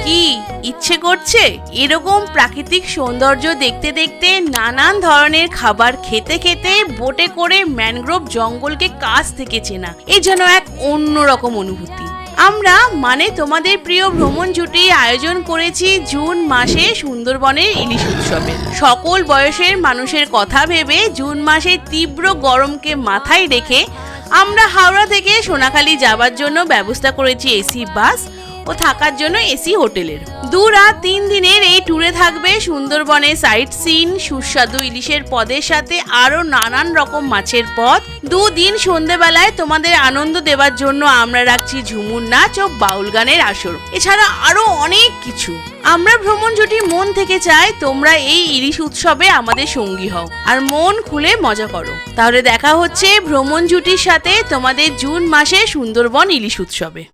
কি ইচ্ছে করছে এরকম প্রাকৃতিক সৌন্দর্য দেখতে দেখতে, নানান ধরনের খাবার খেতে খেতে, বোটে করে ম্যানগ্রোভ জঙ্গলকে কাছ থেকে চেনা, এ যেন এক অন্যরকম অনুভূতি। আমরা মানে তোমাদের প্রিয় ভ্রমণ জুটি আয়োজন করেছি জুন মাসে সুন্দরবনের ইলিশ উৎসবের। সকল বয়সের মানুষের কথা ভেবে জুন মাসে তীব্র গরমকে মাথায় রেখে আমরা হাওড়া থেকে সোনাখালি যাবার জন্য ব্যবস্থা করেছি এসি বাস ও থাকার জন্য এসি হোটেলের। 2 রাত 3 দিনের এই ট্যুরে থাকবে সুন্দরবনে সাইট সিন, সুস্বাদু ইলিশের পদের সাথে আরো নানান রকম মাছের পদ। 2 দিন সন্ধ্যেবেলায় তোমাদের আনন্দ দেওয়ার জন্য আমরা রাখছি ঝুমুর নাচ ও বাউল গানের আসর, এছাড়া আরো অনেক কিছু। আমরা ভ্রমণ জুটি মন থেকে চাই তোমরা এই ইলিশ উৎসবে আমাদের সঙ্গী হও আর মন খুলে মজা করো। তাহলে দেখা হচ্ছে ভ্রমণ জুটির সাথে তোমাদের জুন মাসে সুন্দরবন ইলিশ উৎসবে।